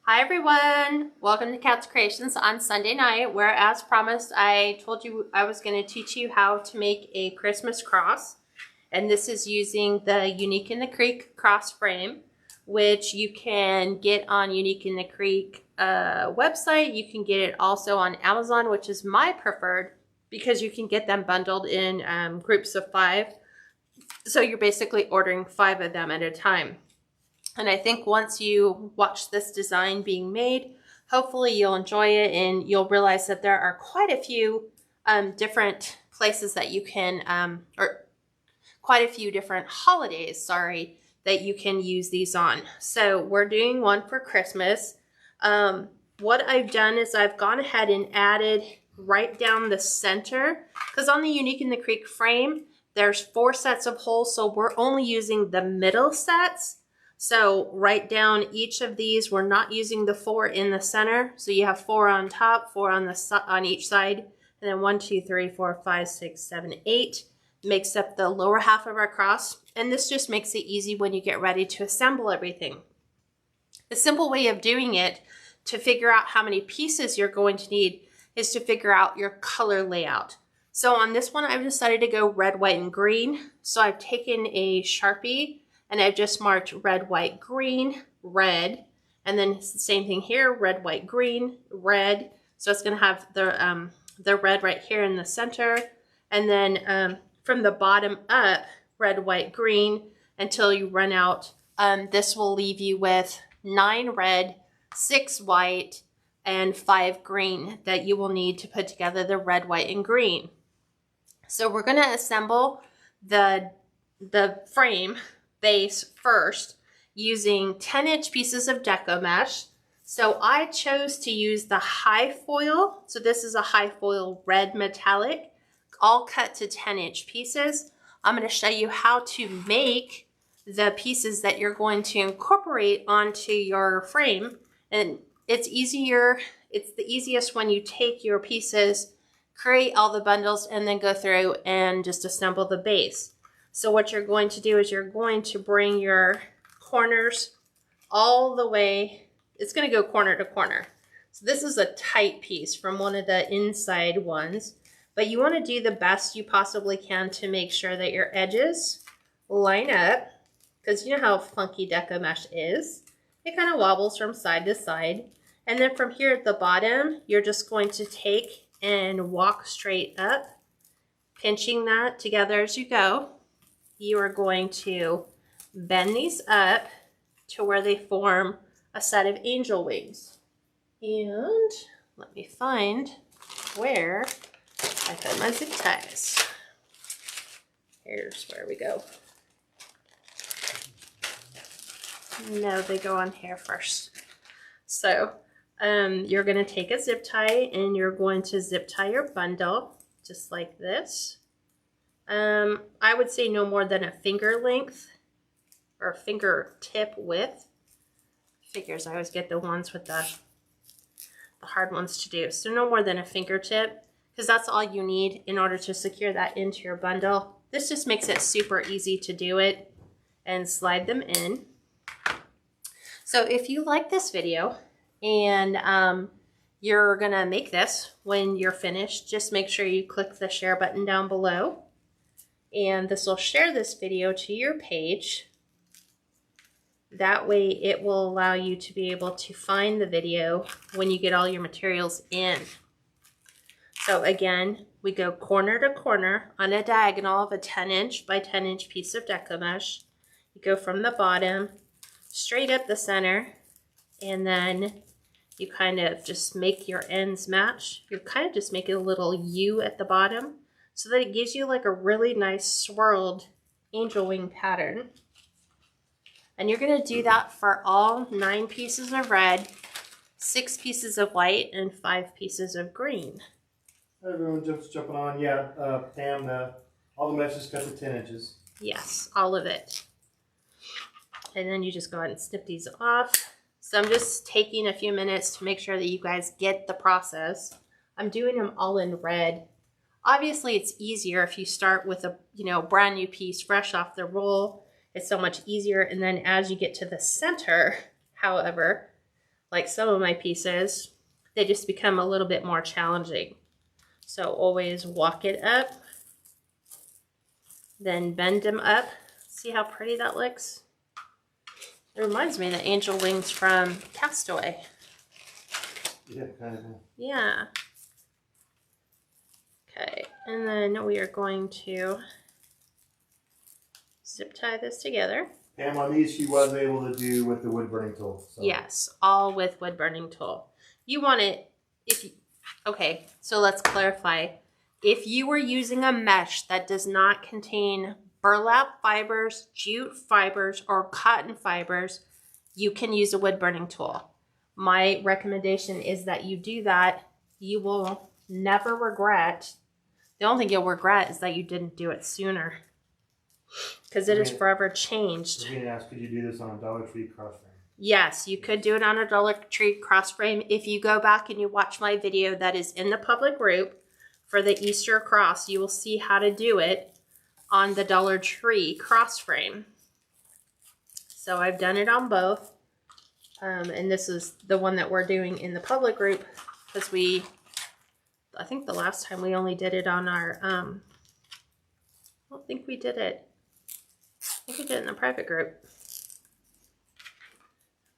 Hi everyone, welcome to Kats Creations on Sunday night, where as promised I told you I was going to teach you how to make a Christmas cross, and this is using the Unique in the Creek cross frame, which you can get on Unique in the Creek website. You can get it also on Amazon, which is my preferred because you can get them bundled in groups of 5, so you're basically ordering 5 of them at a time. And I think once you watch this design being made, hopefully you'll enjoy it and you'll realize that there are quite a few different places that you can, or quite a few different holidays, sorry, that you can use these on. So we're doing one for Christmas. What I've done is I've gone ahead and added right down the center, because on the Unique in the Creek frame, there's 4 sets of holes, so we're only using the middle sets. So right down each of these, we're not using the 4 in the center. So you have 4 on top, 4 on each side, and then 1, 2, 3, 4, 5, 6, 7, 8 makes up the lower half of our cross. And this just makes it easy when you get ready to assemble everything. The simple way of doing it to figure out how many pieces you're going to need is to figure out your color layout. So on this one, I've decided to go red, white, and green. So I've taken a Sharpie and I've just marked red, white, green, red, and then it's the same thing here, red, white, green, red. So it's going to have the red right here in the center, and then from the bottom up, red, white, green, until you run out. This will leave you with 9 red, 6 white, and 5 green that you will need to put together the red, white, and green. So we're going to assemble the frame base first using 10-inch pieces of Deco mesh. So I chose to use the high foil. So this is a high foil red metallic, all cut to 10-inch pieces. I'm going to show you how to make the pieces that you're going to incorporate onto your frame. And it's easier, it's the easiest when you take your pieces, create all the bundles, and then go through and just assemble the base. So what you're going to do is you're going to bring your corners all the way. It's going to go corner to corner. So this is a tight piece from one of the inside ones, but you want to do the best you possibly can to make sure that your edges line up, because you know how funky Deco mesh is. It kind of wobbles from side to side. And then from here at the bottom, you're just going to take and walk straight up, pinching that together as you go. You are going to bend these up to where they form a set of angel wings. And let me find where I put my zip ties. Here's where we go. No, they go on here first. So you're going to take a zip tie and you're going to zip tie your bundle just like this. I would say no more than a finger length or a fingertip width. Figures, I always get the ones with the hard ones to do. So no more than a fingertip, because that's all you need in order to secure that into your bundle. This just makes it super easy to do it and slide them in. So if you like this video and you're gonna make this when you're finished, just make sure you click the share button down below. And this will share this video to your page. That way it will allow you to be able to find the video when you get all your materials in. So again, we go corner to corner on a diagonal of a 10-inch by 10-inch piece of Deco mesh. You go from the bottom straight up the center, and then you kind of just make your ends match. You kind of just make a little U at the bottom, so that it gives you like a really nice swirled angel wing pattern. And you're going to do that for all 9 pieces of red, 6 pieces of white, and 5 pieces of green. Everyone just jumping on. Yeah, Pam, all the mesh is cut to 10 inches. Yes, all of it. And then you just go ahead and snip these off. So I'm just taking a few minutes to make sure that you guys get the process. I'm doing them all in red. Obviously, it's easier if you start with a brand new piece fresh off the roll. It's so much easier. And then as you get to the center, however, like some of my pieces, they just become a little bit more challenging. So always walk it up, then bend them up. See how pretty that looks? It reminds me of the angel wings from Castaway. Yeah, kind of. Yeah. Okay, and then we are going to zip tie this together. Pam, on these she was able to do with the wood burning tool. So. Yes, all with wood burning tool. You want it, if you, okay, so let's clarify. If you were using a mesh that does not contain burlap fibers, jute fibers, or cotton fibers, you can use a wood burning tool. My recommendation is that you do that. You will never regret. The only thing you'll regret is that you didn't do it sooner, because it is forever changed. I was ask, could you do this on a Dollar Tree cross frame? Yes, you could do it on a Dollar Tree cross frame. If you go back and you watch my video that is in the public group for the Easter cross, you will see how to do it on the Dollar Tree cross frame. So I've done it on both. And this is the one that we're doing in the public group, because I think the last time we only did it on our, I don't think we did it. I think we did it in the private group.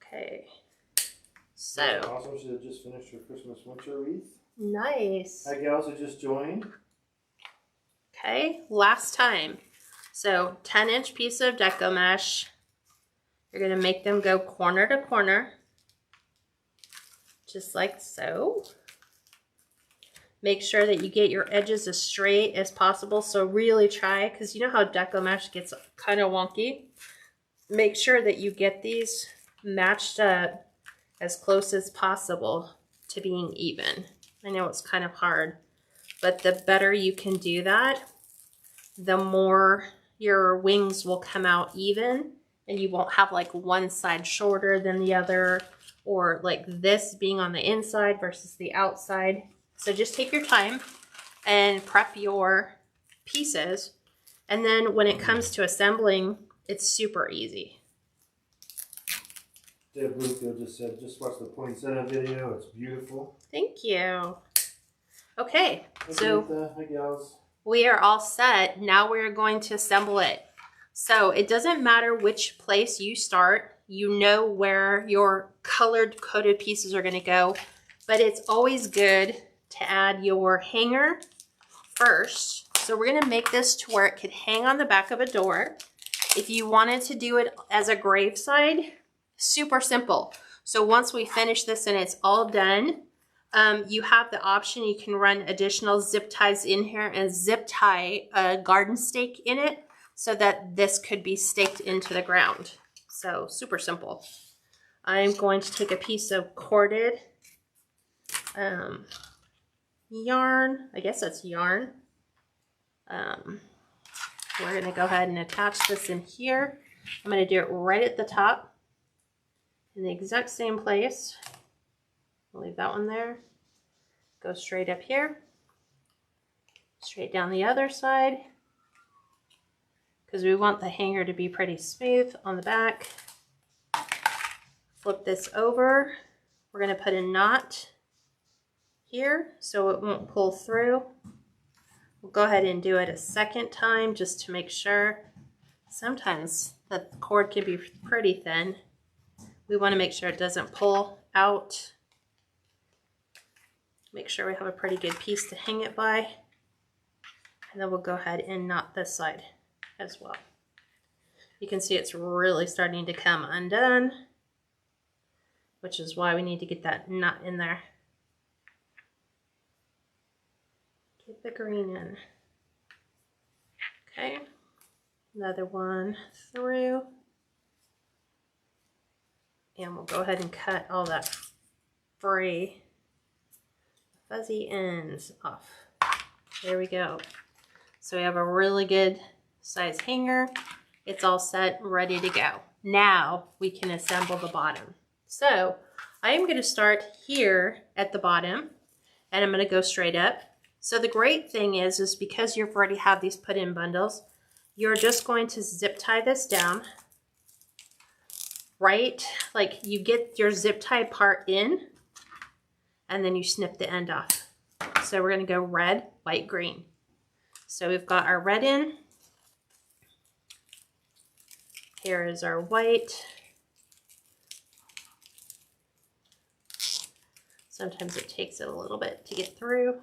Okay. So. Also, she had just finished her Christmas winter wreath. Nice. Hi, gals who just joined. Okay, last time. So 10-inch piece of Deco mesh. You're going to make them go corner to corner, just like so. Make sure that you get your edges as straight as possible. So really try, because you know how Deco mesh gets kind of wonky. Make sure that you get these matched up as close as possible to being even. I know it's kind of hard, but the better you can do that, the more your wings will come out even, and you won't have like one side shorter than the other, or like this being on the inside versus the outside. So just take your time and prep your pieces. And then when it comes to assembling, it's super easy. Deb Bluefield just said, just watch the poinsettia video. It's beautiful. Thank you. Okay, so hi, gals. We are all set. Now we're going to assemble it. So it doesn't matter which place you start. You know where your colored coated pieces are going to go, but it's always good to add your hanger first. So we're going to make this to where it could hang on the back of a door. If you wanted to do it as a graveside, super simple. So once we finish this and it's all done, you have the option, you can run additional zip ties in here and zip tie a garden stake in it so that this could be staked into the ground. So super simple. I'm going to take a piece of corded yarn. I guess that's yarn. We're going to go ahead and attach this in here. I'm going to do it right at the top in the exact same place. I'll leave that one there. Go straight up here. Straight down the other side, because we want the hanger to be pretty smooth on the back. Flip this over. We're going to put a knot here so it won't pull through. We'll go ahead and do it a second time just to make sure. Sometimes the cord can be pretty thin. We want to make sure it doesn't pull out. Make sure we have a pretty good piece to hang it by. And then we'll go ahead and knot this side as well. You can see it's really starting to come undone, which is why we need to get that knot in there. Get the green in. Okay, another one through. And we'll go ahead and cut all that fray, fuzzy ends off. There we go. So we have a really good size hanger. It's all set, ready to go. Now we can assemble the bottom. So I am going to start here at the bottom, and I'm going to go straight up. So the great thing is because you've already have these put in bundles, you're just going to zip tie this down right, like you get your zip tie part in and then you snip the end off. So we're gonna go red, white, green. So we've got our red in. Here is our white. Sometimes it takes it a little bit to get through.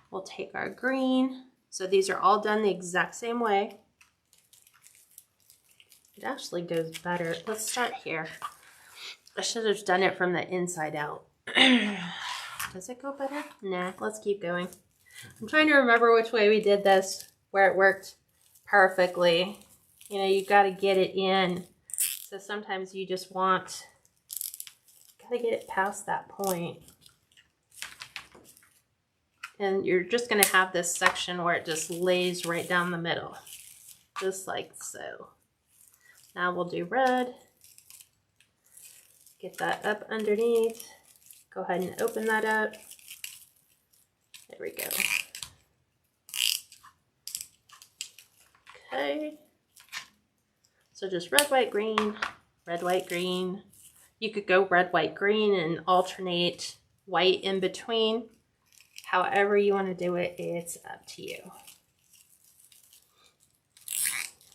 We'll take our green. So these are all done the exact same way. It actually goes better. Let's start here. I should have done it from the inside out. Does it go better? Nah, let's keep going. I'm trying to remember which way we did this, where it worked perfectly. You know, you got to get it in. So sometimes you just want, got to get it past that point. And you're just going to have this section where it just lays right down the middle, just like so. Now we'll do red. Get that up underneath. Go ahead and open that up. There we go. Okay. So just red, white, green, red, white, green. You could go red, white, green and alternate white in between. However you want to do it, it's up to you.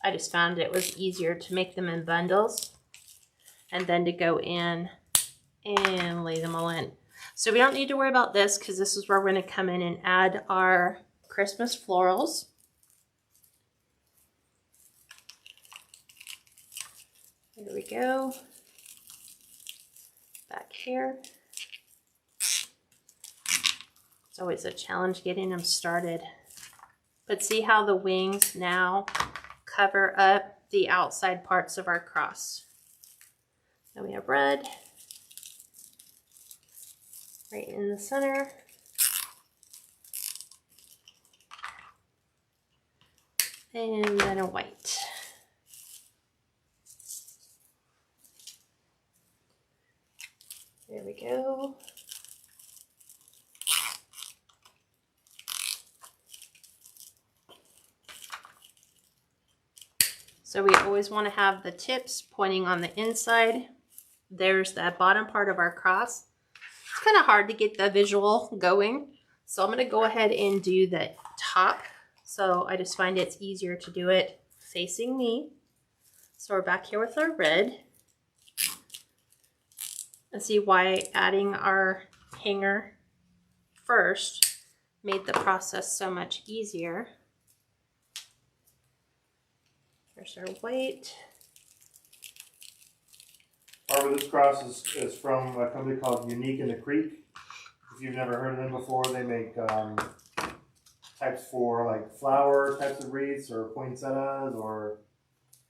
I just found it was easier to make them in bundles and then to go in and lay them all in. So we don't need to worry about this because this is where we're going to come in and add our Christmas florals. There we go. Back here. It's always a challenge getting them started. But see how the wings now cover up the outside parts of our cross. Now we have red right in the center. And then a white. There we go. So we always want to have the tips pointing on the inside. There's that bottom part of our cross. It's kind of hard to get the visual going. So I'm going to go ahead and do the top. So I just find it's easier to do it facing me. So we're back here with our red. And see why adding our hanger first made the process so much easier. There's our white. Barbara, this cross is from a company called Unique in the Creek. If you've never heard of them before, they make types for like flower types of wreaths or poinsettias or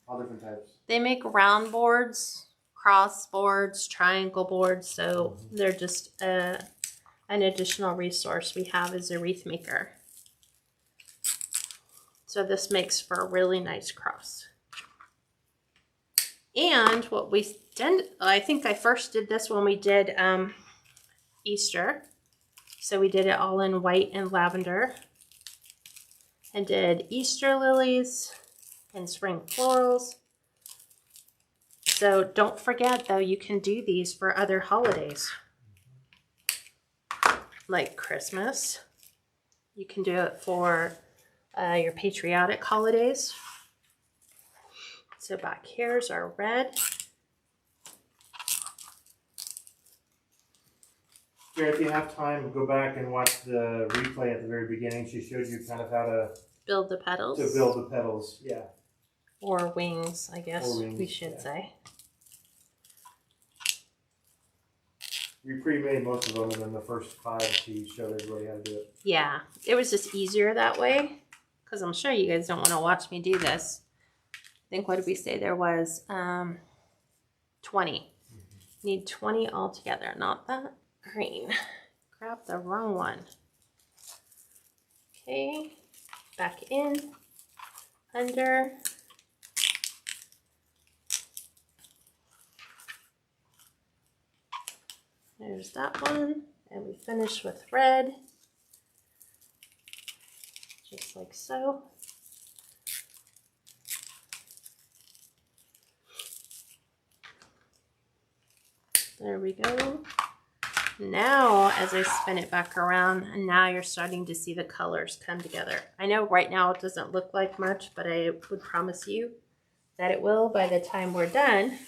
all different types. They make round boards, cross boards, triangle boards, so they're just an additional resource we have as a wreath maker. So this makes for a really nice cross. And what we did, I think I first did this when we did Easter. So we did it all in white and lavender. And did Easter lilies and spring florals. So don't forget though, you can do these for other holidays. Like Christmas. You can do it for your patriotic holidays. So back here's our red. Yeah, if you have time, go back and watch the replay at the very beginning. She showed you kind of how to build the petals. To build the petals, yeah. Or wings, I guess wings, we should say. We pre-made most of them, and then the first 5 she showed everybody how to do it. Yeah, it was just easier that way, because I'm sure you guys don't want to watch me do this. I think, what did we say there was? 20. Need 20 altogether, not that green. Grab the wrong one. Okay, back in, under. There's that one, and we finish with red, just like so. There we go. Now, as I spin it back around, and now you're starting to see the colors come together. I know right now it doesn't look like much, but I would promise you that it will by the time we're done.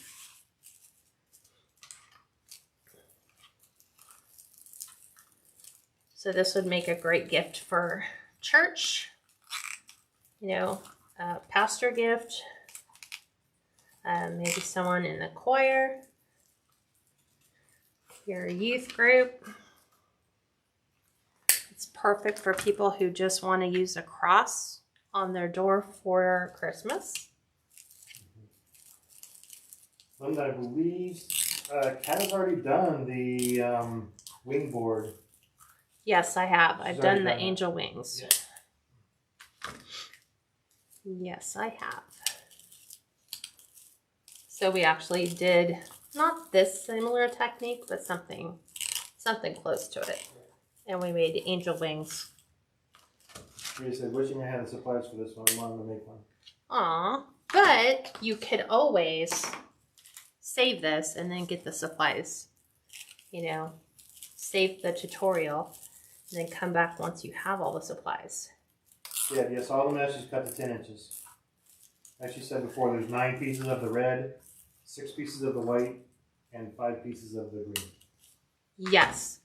So this would make a great gift for church, you know, a pastor gift, maybe someone in the choir, your youth group. It's perfect for people who just want to use a cross on their door for Christmas. Linda, I believe Kat has already done the wing board. Yes, I have. I've done the done angel wings. Yeah. Yes, I have. So we actually did not this similar technique, but something close to it. And we made angel wings. You said, wishing I had the supplies for this one. I wanted to make one. Aw, but you could always save this and then get the supplies. You know, save the tutorial and then come back once you have all the supplies. Yeah, yes, all the mesh is cut to 10 inches. As you said before, there's 9 pieces of the red, 6 pieces of the white, and 5 pieces of the green. Yes.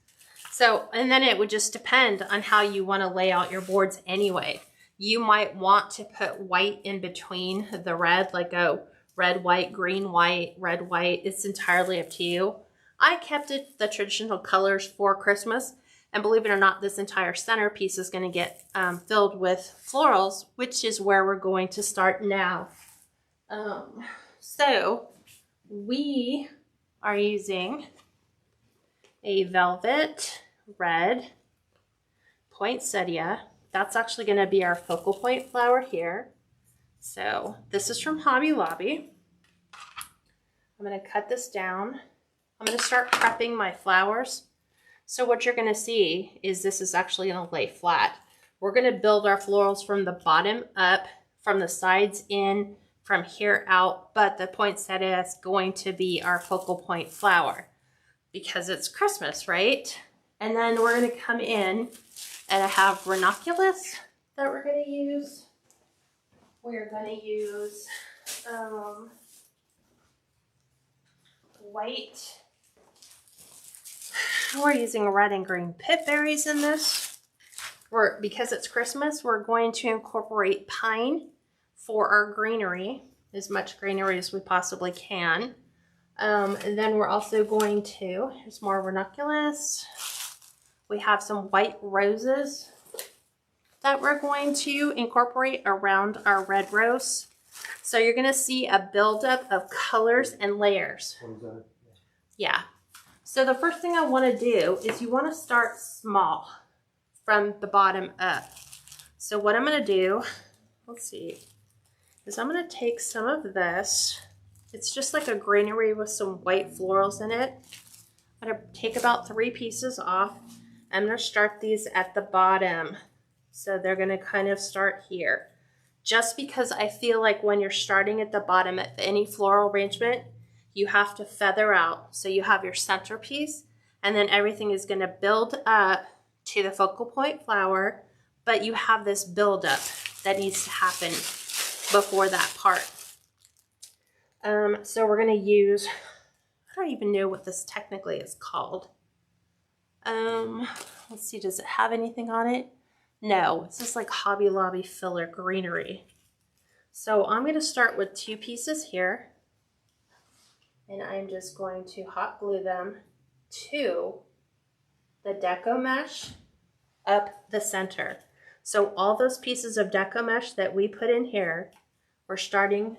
So, and then it would just depend on how you want to lay out your boards anyway. You might want to put white in between the red, like a red, white, green, white, red, white. It's entirely up to you. I kept it the traditional colors for Christmas. And believe it or not, this entire centerpiece is going to get filled with florals, which is where we're going to start now. So we are using a velvet red poinsettia. That's actually going to be our focal point flower here. So this is from Hobby Lobby. I'm going to cut this down. I'm going to start prepping my flowers. So what you're going to see is this is actually going to lay flat. We're going to build our florals from the bottom up, from the sides in, from here out, but the poinsettia is going to be our focal point flower because it's Christmas, right? And then we're going to come in and I have ranunculus that we're going to use. We're going to use white. We're using red and green pip berries in this. Because it's Christmas, we're going to incorporate pine for our greenery, as much greenery as we possibly can. And then we're also going to, here's more ranunculus. We have some white roses that we're going to incorporate around our red rose. So you're going to see a buildup of colors and layers. Yeah. So the first thing I want to do is you want to start small from the bottom up. So what I'm going to do, let's see, is I'm going to take some of this. It's just like a greenery with some white florals in it. I'm going to take about 3 pieces off. I'm going to start these at the bottom. So they're going to kind of start here. Just because I feel like when you're starting at the bottom of any floral arrangement, you have to feather out. So you have your centerpiece and then everything is going to build up to the focal point flower, but you have this buildup that needs to happen before that part. So we're going to use, I don't even know what this technically is called. Let's see, does it have anything on it? No, it's just like Hobby Lobby filler greenery. So I'm going to start with 2 pieces here. And I'm just going to hot glue them to the Deco mesh up the center. So all those pieces of Deco mesh that we put in here, we're starting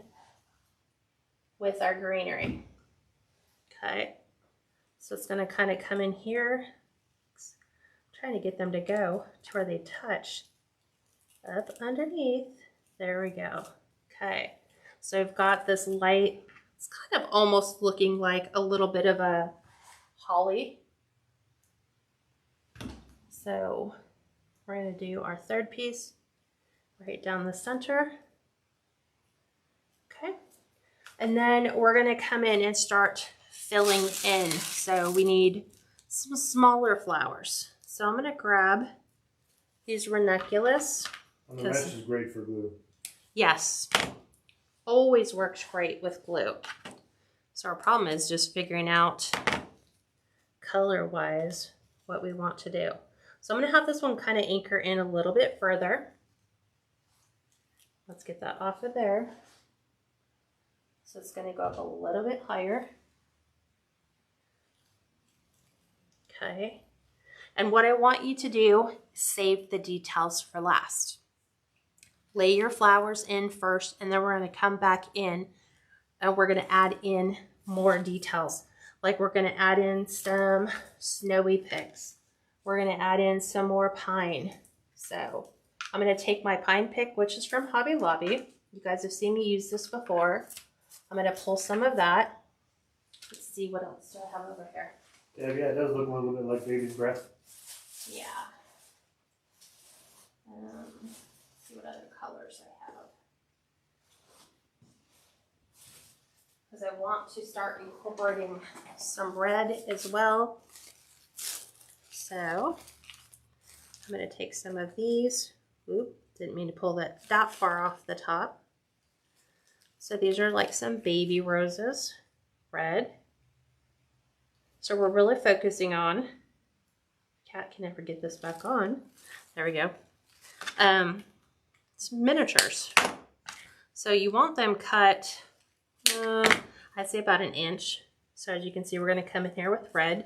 with our greenery. Okay, so it's going to kind of come in here. I'm trying to get them to go to where they touch. Up underneath. There we go. Okay, so I've got this light. It's kind of almost looking like a little bit of a holly. So we're going to do our 3rd piece right down the center. Okay. And then we're going to come in and start filling in. So we need some smaller flowers. So I'm gonna grab these ranunculus. And the mesh is great for glue. Yes, always works great with glue. So our problem is just figuring out color-wise what we want to do. So I'm gonna have this one kind of anchor in a little bit further. Let's get that off of there. So it's gonna go up a little bit higher. Okay. And what I want you to do is save the details for last. Lay your flowers in first, and then we're gonna come back in and we're gonna add in more details. Like we're gonna add in some snowy picks. We're gonna add in some more pine. So I'm gonna take my pine pick, which is from Hobby Lobby. You guys have seen me use this before. I'm gonna pull some of that. Let's see what else do I have over here. Yeah, it does look a little bit like baby's breath. Yeah. See what other colors I have. Because I want to start incorporating some red as well. So I'm going to take some of these. Oop, didn't mean to pull that far off the top. So these are like some baby roses, red. So we're really focusing on, cat can never get this back on. There we go. It's miniatures. So you want them cut, I'd say about 1 inch. So as you can see, we're going to come in here with red.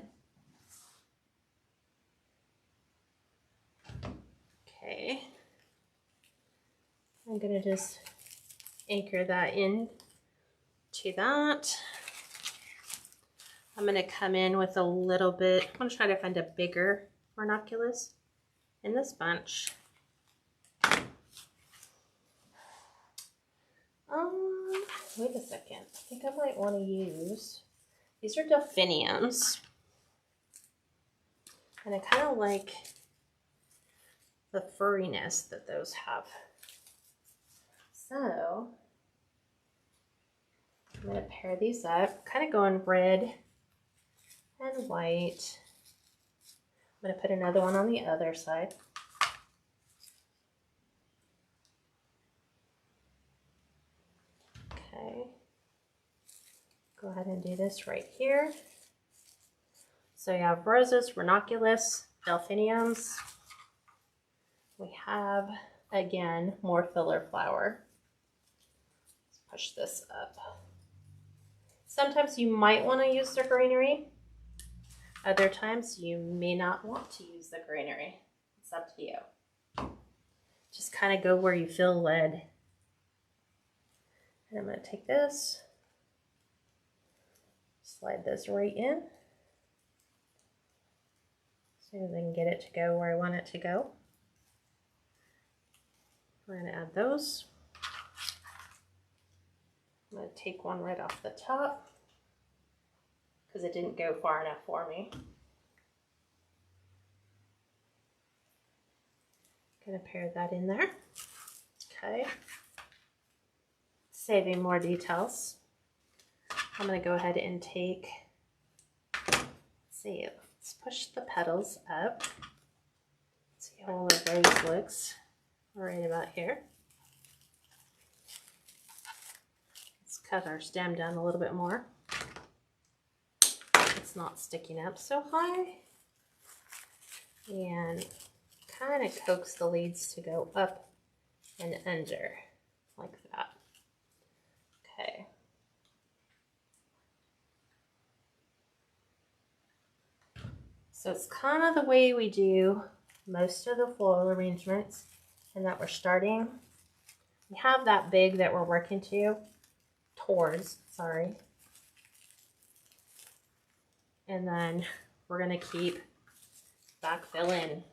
Okay. I'm going to just anchor that in to that. I'm going to come in with a little bit, I'm going to try to find a bigger ranunculus in this bunch. Wait a second. I think I might want to use, these are delphiniums. And I kind of like the furriness that those have. So I'm going to pair these up, kind of going red and white. I'm going to put another one on the other side. Okay. Go ahead and do this right here. So you have roses, ranunculus, delphiniums. We have, again, more filler flower. Let's push this up. Sometimes you might want to use the greenery. Other times you may not want to use the greenery. It's up to you. Just kind of go where you feel led. And I'm going to take this, slide this right in. See if I can get it to go where I want it to go. We're going to add those. I'm going to take one right off the top because it didn't go far enough for me. Going to pair that in there. Okay. Saving more details. I'm going to go ahead and take, let's see, let's push the petals up. Let's see how all of those looks right about here. Let's cut our stem down a little bit more. It's not sticking up so high. And kind of coax the leaves to go up and under like that. Okay. So it's kind of the way we do most of the floral arrangements, and that we're starting. We have that big that we're working towards, sorry. And then we're gonna keep backfill in.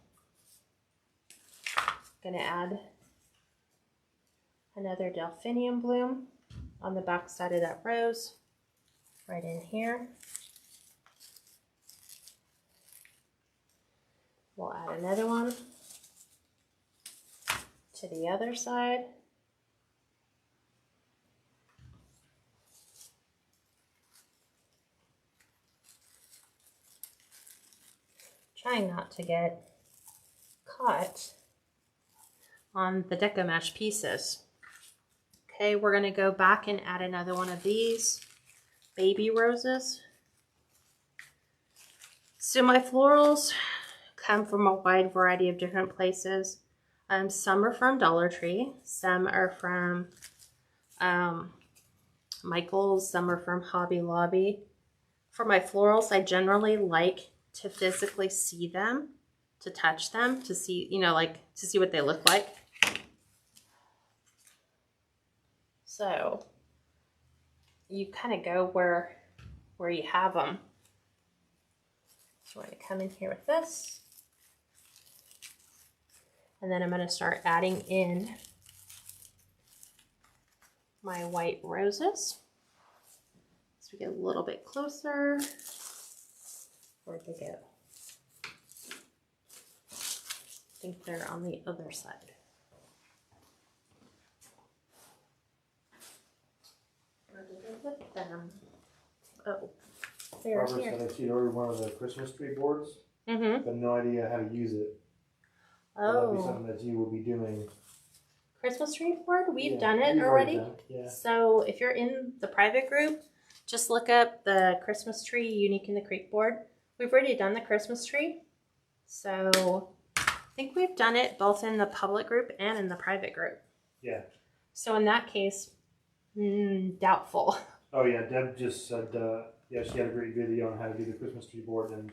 Gonna add another delphinium bloom on the back side of that rose, right in here. We'll add another one to the other side. trying not to get caught on the Deco mesh pieces. Okay, we're gonna go back and add another one of these baby roses. So my florals come from a wide variety of different places. Some are from Dollar Tree, some are from Michael's, some are from Hobby Lobby. For my florals, I generally like to physically see them, to touch them, to see, you know, like to see what they look like. So you kind of go where you have them. So I'm going to come in here with this. And then I'm going to start adding in my white roses. So we get a little bit closer. Where'd they go? I think they're on the other side. Where did I put them? Oh, they're Barbara here. said she'd ordered one of the Christmas tree boards, Mm-hmm. but no idea how to use it. Oh. That'd be something that you will be doing. Christmas tree board? We've Yeah, done it you've already. done it, yeah. So if you're in the private group, just look up the Christmas tree Unique in the Creek board. We've already done the Christmas tree. So I think we've done it both in the public group and in the private group. Yeah. So in that case, doubtful. Oh yeah, Deb just said, yeah, she had a great video on how to do the Christmas tree board, and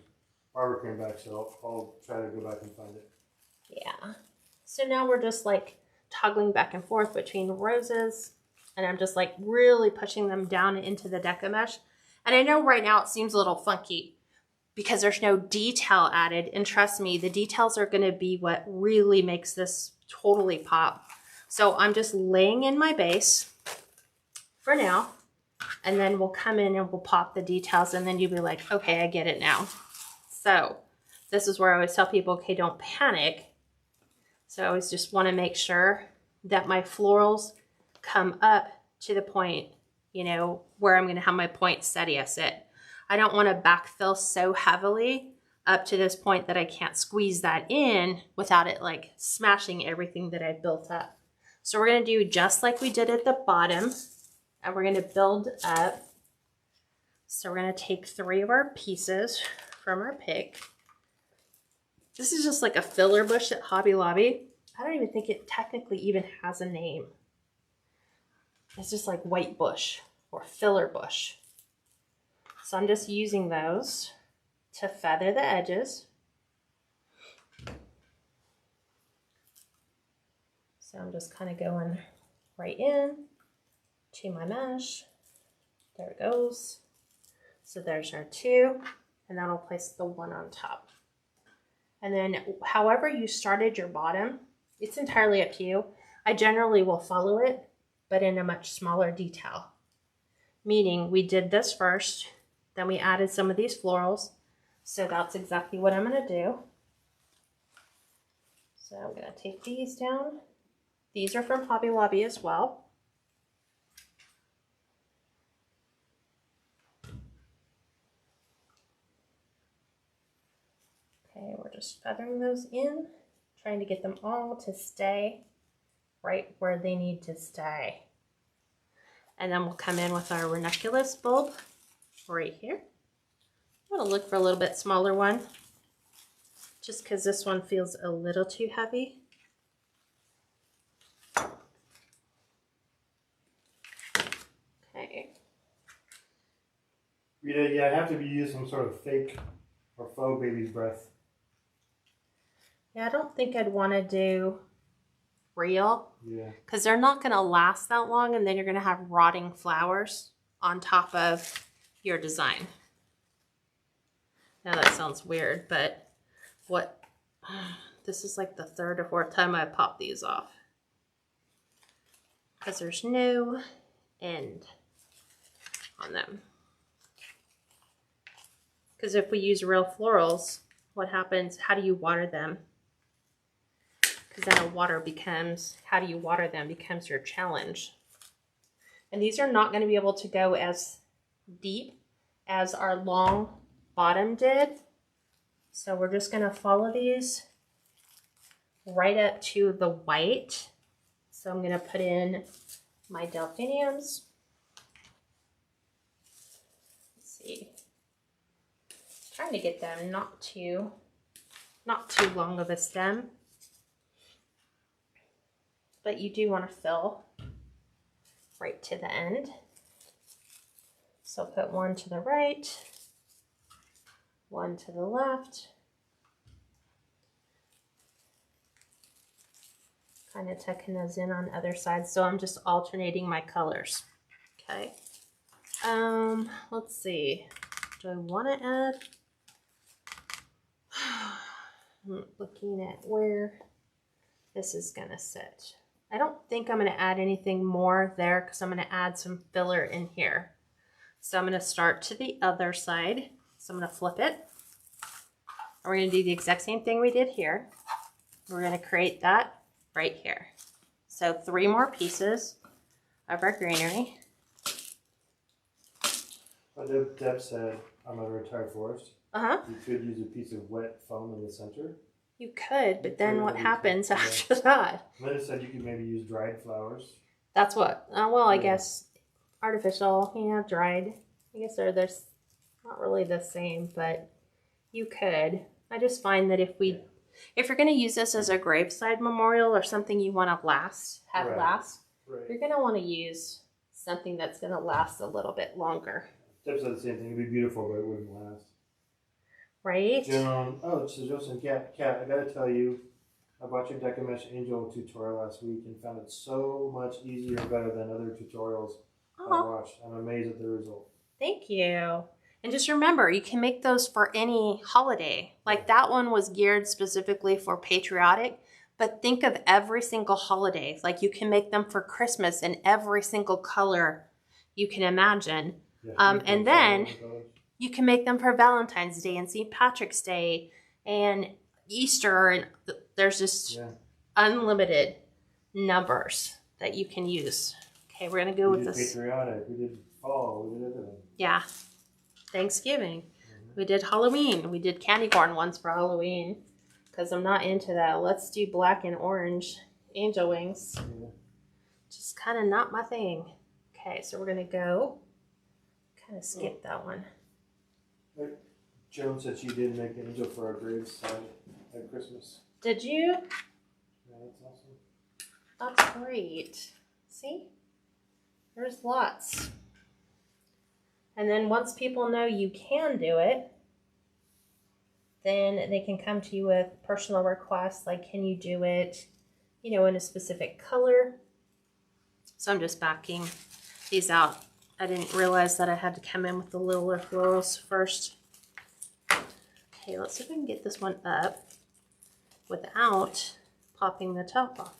Barbara came back, so I'll try to go back and find it. Yeah. So now we're just like toggling back and forth between roses, and I'm just like really pushing them down into the Deco mesh. And I know right now it seems a little funky because there's no detail added, and trust me, the details are going to be what really makes this totally pop. So I'm just laying in my base for now, and then we'll come in and we'll pop the details, and then you'll be like, okay, I get it now. So this is where I always tell people, okay, don't panic. So I always just want to make sure that my florals come up to the point, you know, where I'm going to have my poinsettia sit. I don't want to backfill so heavily up to this point that I can't squeeze that in without it like smashing everything that I've built up. So we're going to do just like we did at the bottom, and we're going to build up. So we're going to take 3 of our pieces from our pick. This is just like a filler bush at Hobby Lobby. I don't even think it technically even has a name. It's just like white bush or filler bush. So I'm just using those to feather the edges. So I'm just kind of going right in to my mesh. There it goes. So there's our 2, and then I'll place the 1 on top. And then however you started your bottom, it's entirely up to you. I generally will follow it, but in a much smaller detail. Meaning we did this first, then we added some of these florals. So that's exactly what I'm going to do. So I'm going to take these down. These are from Hobby Lobby as well. Okay, we're just feathering those in, trying to get them all to stay right where they need to stay. And then we'll come in with our ranunculus bulb right here. I'm going to look for a little bit smaller one, just because this one feels a little too heavy. Okay. Rita, yeah, I'd have to use some sort of fake or faux baby's breath. Yeah, I don't think I'd want to do real. Yeah. Because they're not going to last that long, and then you're going to have rotting flowers on top of your design. Now that sounds weird, but this is like the 3rd or 4th time I popped these off. Because there's no end on them. Because if we use real florals, what happens? How do you water them? Because then how do you water them becomes your challenge. And these are not going to be able to go as deep as our long bottom did. So we're just going to follow these right up to the white. So I'm going to put in my delphiniums. Let's see. Trying to get them not too long of a stem. But you do want to fill right to the end. So put one to the right, one to the left. Kind of tucking those in on other sides. So I'm just alternating my colors. Okay. Let's see. Do I want to add? I'm looking at where this is going to sit. I don't think I'm going to add anything more there because I'm going to add some filler in here. So I'm going to start to the other side. So I'm going to flip it. And we're going to do the exact same thing we did here. We're going to create that right here. So 3 more pieces of our greenery. Deb said, I'm a retired florist. You could use a piece of wet foam in the center. You could, but then what happens after that? Linda said you could maybe use dried flowers. That's what? Well, I guess artificial, yeah, dried. I guess they're not really the same, but you could. I just find that if you're going to use this as a graveside memorial or something you want to last, you're going to want to use something that's going to last a little bit longer. Deb said the same thing. It'd be beautiful, but it wouldn't last. Right? Joan, so Joseph, Kat, I gotta tell you, I bought your Deco Mesh Angel tutorial last week and found it so much easier and better than other tutorials I watched. I'm amazed at the result. Thank you. And just remember, you can make those for any holiday. Like that one was geared specifically for patriotic, but think of every single holiday. Like you can make them for Christmas in every single color you can imagine. Yeah, and then you can make them for Valentine's Day and St. Patrick's Day and Easter. And there's just unlimited numbers that you can use. Okay, we're going to go with this. Patriotic. We did fall. We did everything. Yeah. Thanksgiving. We did Halloween. We did candy corn ones for Halloween because I'm not into that. Let's do black and orange angel wings. Yeah. Just kind of not my thing. Okay, so we're going to go kind of skip that one. Joan said she did make an angel for our Graveside at Christmas. Did you? Yeah, that's awesome. That's great. See? There's lots. And then once people know you can do it, then they can come to you with personal requests like, can you do it, in a specific color? So I'm just backing these out. I didn't realize that I had to come in with the littler florals first. Okay, let's see if we can get this one up without popping the top off.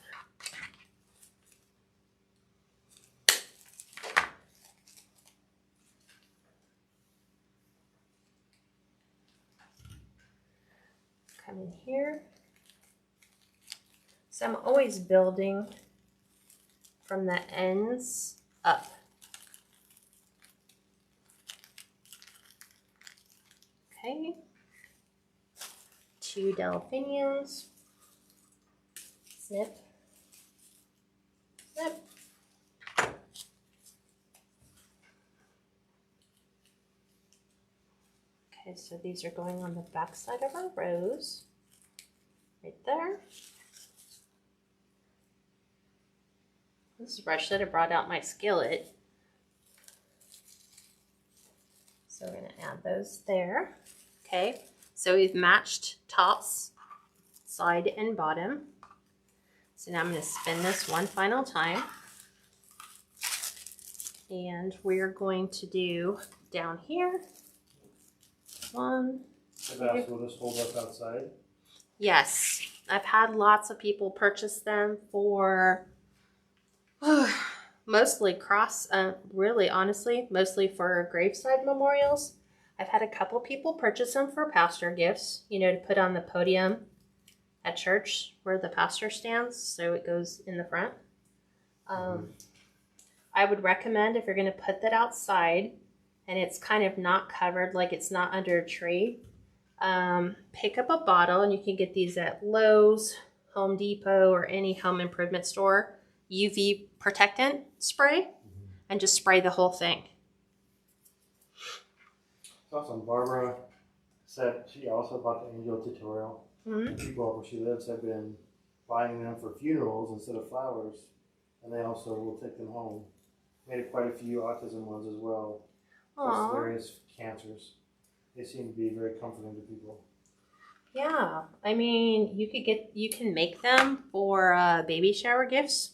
Come in here. So I'm always building from the ends up. Okay. 2 delphiniums. Snip. Snip. Okay, so these are going on the back side of our rose. Right there. This is where I should have brought out my skillet. So we're going to add those there. Okay, so we've matched tops, side and bottom. So now I'm going to spin this one final time. And we're going to do down here. 1, 2. Will this hold up outside? Yes, I've had lots of people purchase them for mostly really honestly, mostly for graveside memorials. I've had a couple people purchase them for pastor gifts, to put on the podium at church where the pastor stands, so it goes in the front. I would recommend if you're going to put that outside and it's kind of not covered, like it's not under a tree, pick up a bottle, and you can get these at Lowe's, Home Depot, or any home improvement store. UV protectant spray, and just spray the whole thing. It's awesome. Barbara said she also bought the angel tutorial. People where she lives have been buying them for funerals instead of flowers, and they also will take them home. Made quite a few autism ones as well, plus various cancers. They seem to be very comforting to people. Yeah, I mean, you can make them for baby shower gifts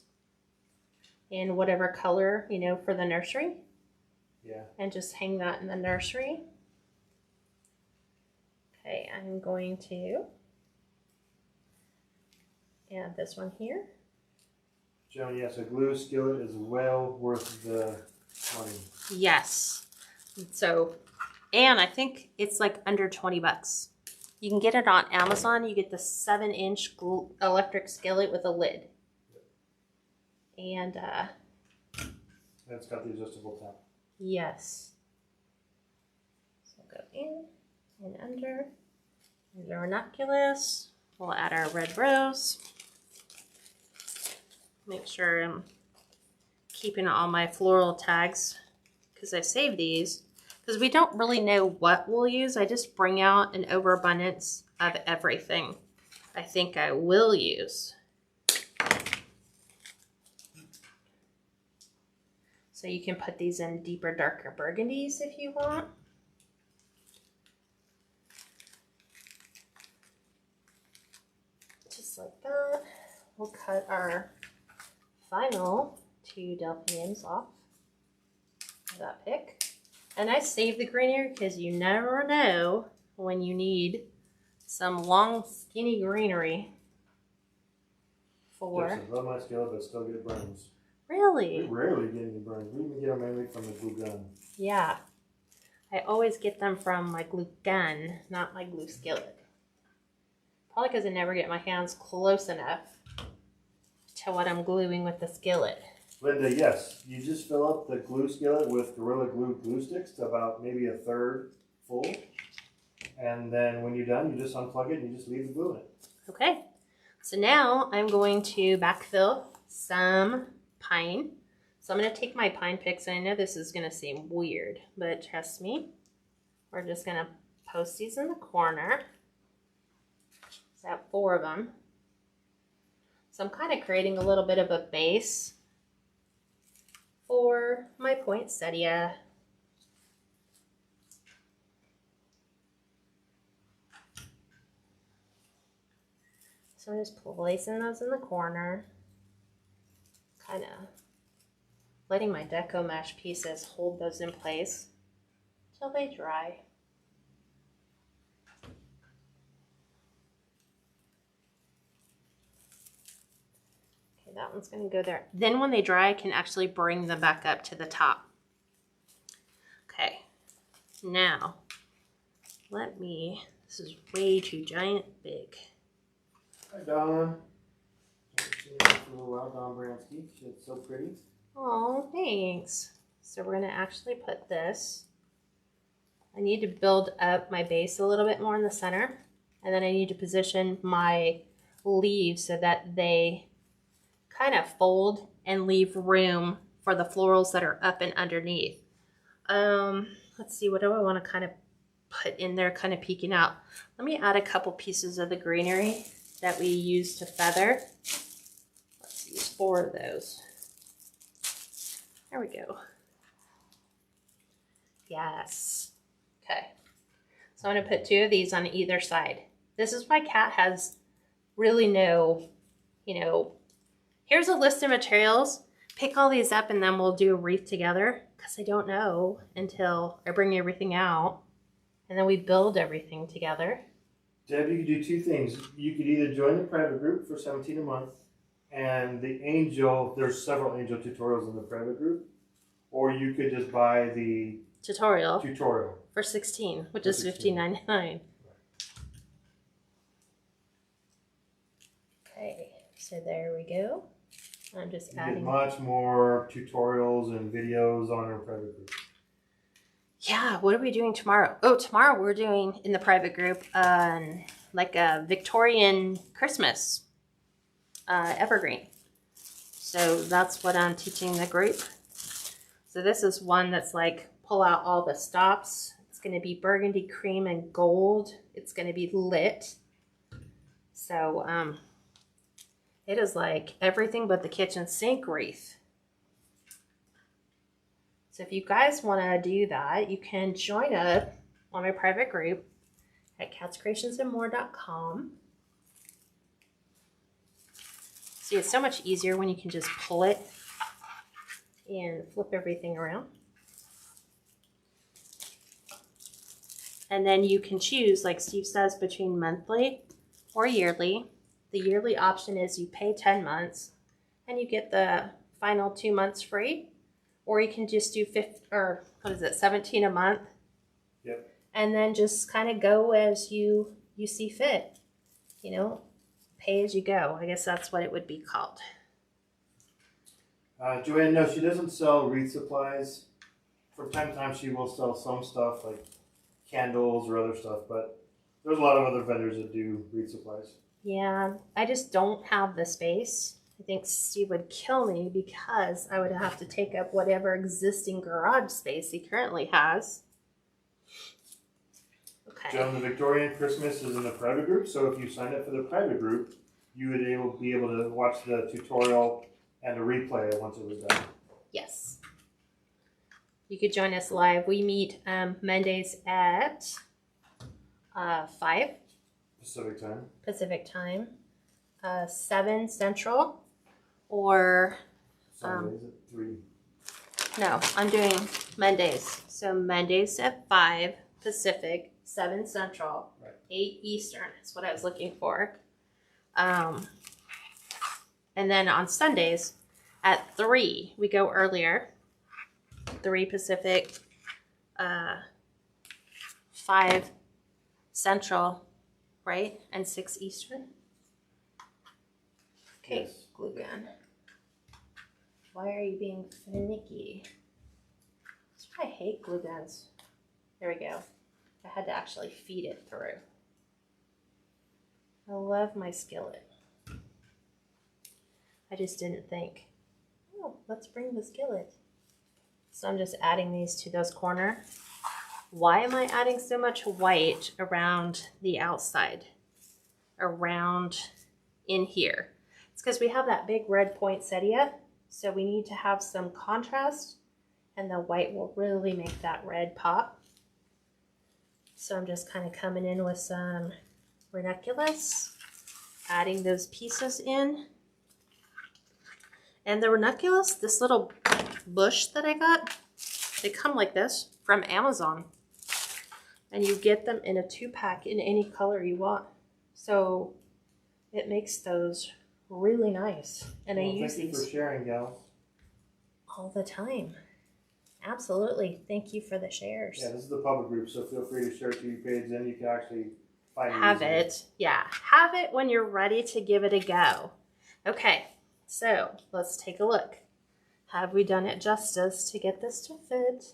in whatever color, for the nursery. Yeah. And just hang that in the nursery. Okay, I'm going to add this one here. Joan, yes, a glue skillet is well worth the money. Yes. So, and I think it's like under 20 bucks. You can get it on Amazon. You get the 7-inch electric skillet with a lid. And it's got the adjustable tap. Yes. So go in and under. There's our ranunculus. We'll add our red rose. Make sure I'm keeping all my floral tags because I save these. Because we don't really know what we'll use. I just bring out an overabundance of everything I think I will use. So you can put these in deeper, darker burgundies if you want. Just like that. We'll cut our final 2 delphiniums off of that pick. And I save the greenery because you never know when you need some long, skinny greenery for... Yes, I love my skillet, but still get burns. Really? We rarely get any burns. We even get them mainly from the glue gun. Yeah. I always get them from my glue gun, not my glue skillet. Probably because I never get my hands close enough to what I'm gluing with the skillet. Linda, yes. You just fill up the glue skillet with Gorilla Glue glue sticks to about maybe a third full. And then when you're done, you just unplug it and you just leave the glue in it. Okay. So now I'm going to backfill some pine. So I'm going to take my pine picks, and I know this is going to seem weird, but trust me, we're just going to post these in the corner. So I have 4 of them. So I'm kind of creating a little bit of a base for my poinsettia. So I'm just placing those in the corner, kind of letting my Deco mesh pieces hold those in place till they dry. Okay, that one's going to go there. Then when they dry, I can actually bring them back up to the top. Okay, now this is way too giant big. Hi, Dawn. For a little while, Dawn Bransky. She's so pretty. Oh, thanks. So we're going to actually put this. I need to build up my base a little bit more in the center. And then I need to position my leaves so that they kind of fold and leave room for the florals that are up and underneath. Let's see, what do I want to kind of put in there, kind of peeking out? Let me add a couple pieces of the greenery that we use to feather. Let's use 4 of those. There we go. Yes. Okay. So I'm going to put 2 of these on either side. This is why Kat has really no, here's a list of materials. Pick all these up and then we'll do a wreath together, because I don't know until I bring everything out and then we build everything together. Deb, you could do 2 things. You could either join the private group for $17 a month, and there's several angel tutorials in the private group, or you could just buy the tutorial for $16, which is $15.99. Okay, so there we go. I'm just adding. You get much more tutorials and videos on our private group. Yeah, what are we doing tomorrow? Oh, tomorrow we're doing in the private group like a Victorian Christmas evergreen. So that's what I'm teaching the group. So this is one that's like pull out all the stops. It's going to be burgundy, cream, and gold. It's going to be lit. So it is like everything but the kitchen sink wreath. So if you guys want to do that, you can join up on my private group at KatsCreationsNMore.com. See, it's so much easier when you can just pull it and flip everything around. And then you can choose, like Steve says, between monthly or yearly. The yearly option is you pay 10 months and you get the final 2 months free. Or you can just do 17 a month. Yep. And then just kind of go as you see fit. You know, pay as you go. I guess that's what it would be called. Joanne, no, she doesn't sell wreath supplies. From time to time, she will sell some stuff like candles or other stuff, but there's a lot of other vendors that do wreath supplies. Yeah, I just don't have the space. I think Steve would kill me because I would have to take up whatever existing garage space he currently has. Okay. Joan, the Victorian Christmas is in the private group, so if you sign up for the private group, you would be able to watch the tutorial and a replay once it was done. Yes. You could join us live. We meet Mondays at 5 Pacific time, 7 Central, or Sundays at 3. no, I'm doing Mondays. So Mondays at 5 Pacific, 7 Central, right. 8 Eastern. That's what I was looking for. And then on Sundays at 3, we go earlier. 3 Pacific, 5 Central, right? And 6 Eastern. Okay, Yes. glue gun. Why are you being finicky? That's why I hate glue guns. There we go. I had to actually feed it through. I love my skillet. I just didn't think, oh, let's bring the skillet. So I'm just adding these to those corners. Why am I adding so much white around the outside? Around in here? It's because we have that big red poinsettia. So we need to have some contrast and the white will really make that red pop. So I'm just kind of coming in with some ranunculus, adding those pieces in. And the ranunculus, this little bush that I got, they come like this from Amazon. And you get them in a 2-pack in any color you want. So it makes those really nice. And Well, I use thank these you for sharing, gals. all the time. Absolutely. Thank you for the shares. Yeah, this is the public group, so feel free to share it to your page. Then you can actually find Have it. Yeah. Have it when you're ready to give it a go. Okay. So let's take a look. Have we done it justice to get this to fit?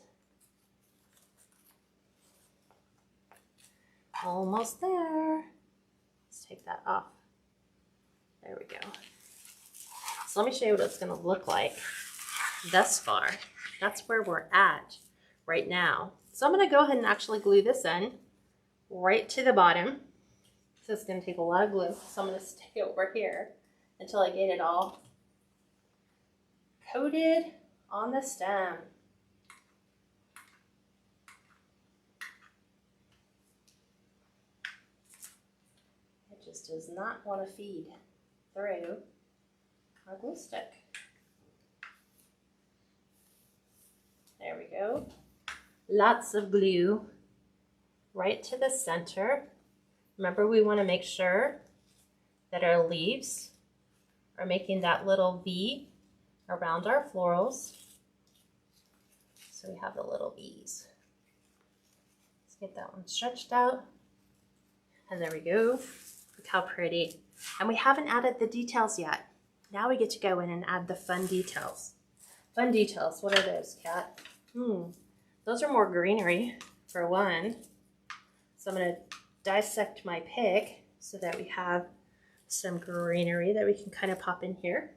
Almost there. Let's take that off. There we go. So let me show you what it's going to look like thus far. That's where we're at right now. So I'm going to go ahead and actually glue this in right to the bottom. So it's going to take a lot of glue. So I'm going to stick it over here until I get it all coated on the stem. It just does not want to feed through our glue stick. There we go. Lots of glue right to the center. Remember, we want to make sure that our leaves are making that little V around our florals. So we have the little V's. Let's get that one stretched out. And there we go. Look how pretty. And we haven't added the details yet. Now we get to go in and add the fun details. Fun details, what are those, Kat? those are more greenery for one. So I'm going to dissect my pick so that we have some greenery that we can kind of pop in here.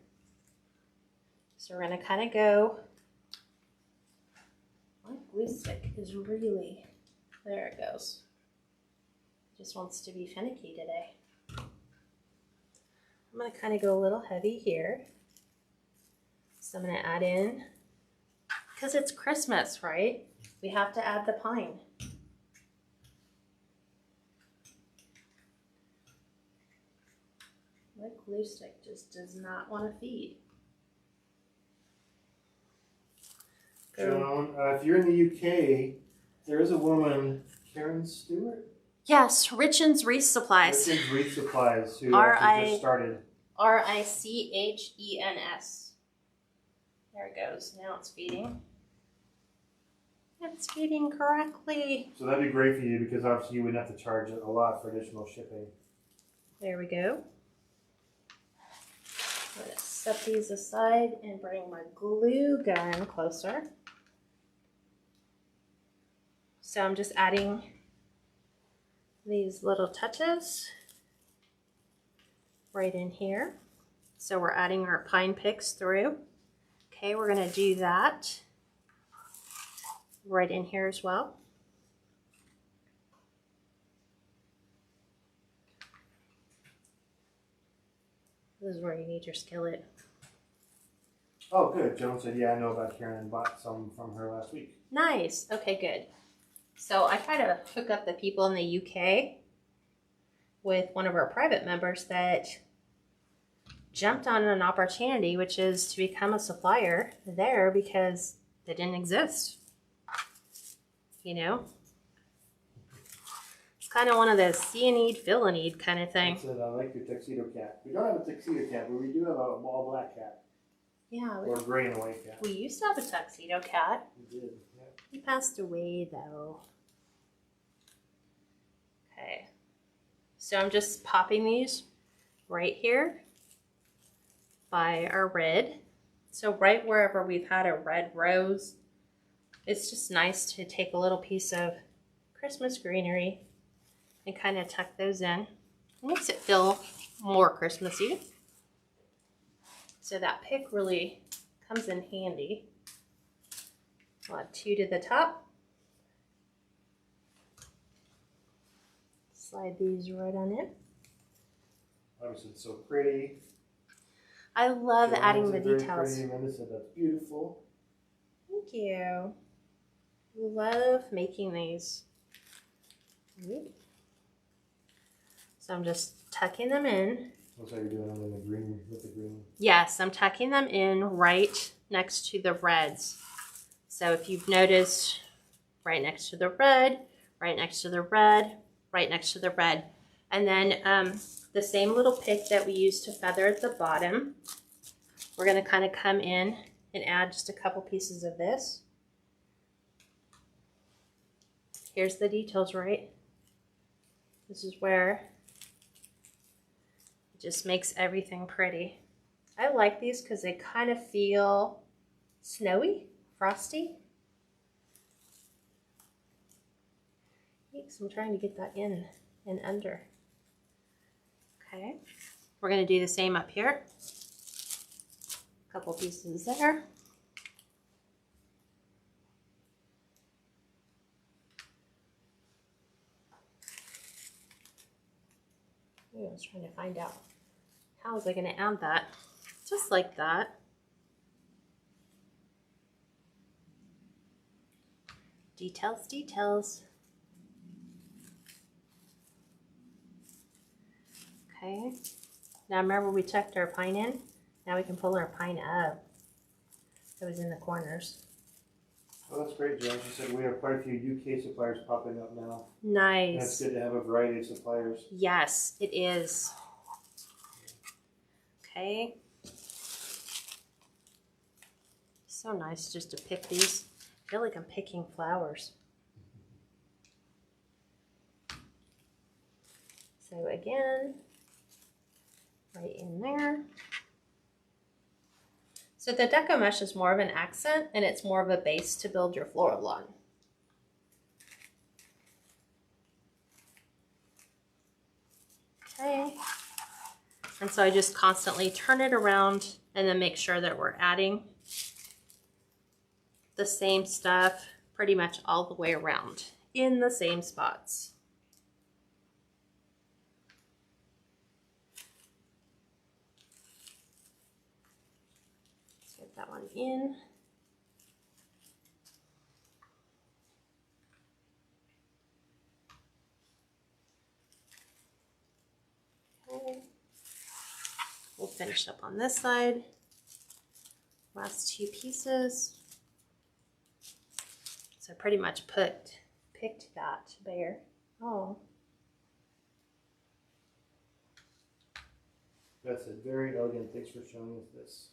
So we're going to kind of go, my glue stick is really, there it goes. Just wants to be finicky today. I'm going to kind of go a little heavy here. So I'm going to add in, because it's Christmas, right? We have to add the pine. My glue stick just does not want to feed. Joan, if you're in the UK, there is a woman, Karen Stewart? Yes, Richens Wreath Supplies. Richens Wreath Supplies, who actually just started. Richens. There it goes. Now it's feeding. It's feeding correctly. So that'd be great for you because obviously you wouldn't have to charge a lot for additional shipping. There we go. I'm going to set these aside and bring my glue gun closer. So I'm just adding these little touches right in here. So we're adding our pine picks through. Okay, we're going to do that right in here as well. This is where you need your skillet. Oh, good. Joan said, yeah, I know about Karen and bought some from her last week. Nice. Okay, good. So I try to hook up the people in the UK with one of our private members that jumped on an opportunity, which is to become a supplier there because they didn't exist. You know? It's kind of one of those see a need, fill a need kind of thing. That's it. I like your tuxedo cat. We don't have a tuxedo cat, but we do have a all black cat. Yeah. Or a gray and white cat. We used to have a tuxedo cat. We did, yeah. He passed away though. Okay. So I'm just popping these right here by our red. So right wherever we've had a red rose, it's just nice to take a little piece of Christmas greenery and kind of tuck those in. It makes it feel more Christmassy. So that pick really comes in handy. I'll add 2 to the top. Slide these right on in. Obviously, it's so pretty. I love Joanne's adding the very details. Pretty. Amanda said that's beautiful. Thank you. Love making these. So I'm just tucking them in. Looks like you're doing them in the green with the green. Yes, I'm tucking them in right next to the reds. So if you've noticed, right next to the red, right next to the red, right next to the red. And then the same little pick that we used to feather at the bottom, we're going to kind of come in and add just a couple pieces of this. Here's the details, right? This is where it just makes everything pretty. I like these because they kind of feel snowy, frosty. So I'm trying to get that in and under. Okay, we're going to do the same up here. A couple pieces there. I was trying to find out how was I going to add that. Just like that. Details, details. Okay, now remember we tucked our pine in. Now we can pull our pine up. It was in the corners. Oh, that's great, Joan. She said we have quite a few UK suppliers popping up now. Nice. And it's good to have a variety of suppliers. Yes, it is. Okay. So nice just to pick these. I feel like I'm picking flowers. So again, right in there. So the Deco mesh is more of an accent and it's more of a base to build your floral on. And so I just constantly turn it around and then make sure that we're adding the same stuff pretty much all the way around in the same spots. Let's get that one in. Okay. We'll finish up on this side. Last two pieces. So I pretty much picked that there. Oh. That's it. Very elegant. Thanks for showing us this.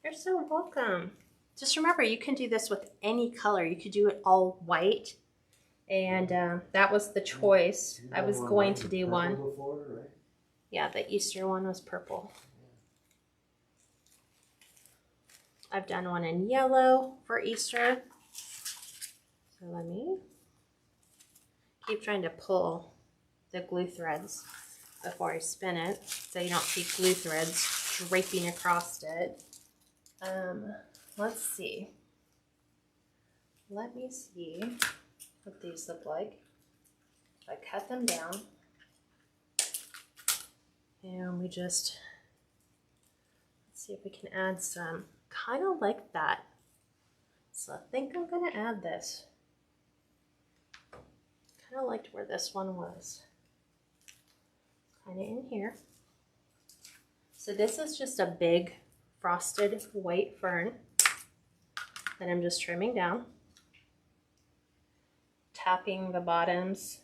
You're so welcome. Just remember, you can do this with any color. You could do it all white. And that was the choice. I was going to do one. Before, right? Yeah, the Easter one was purple. I've done one in yellow for Easter. So let me keep trying to pull the glue threads before I spin it so you don't see glue threads draping across it. Let's see. Let me see what these look like. If I cut them down and we just, let's see if we can add some kind of like that. So I think I'm gonna add this. Kind of liked where this one was. Kind of in here. So this is just a big frosted white fern that I'm just trimming down. Tapping the bottoms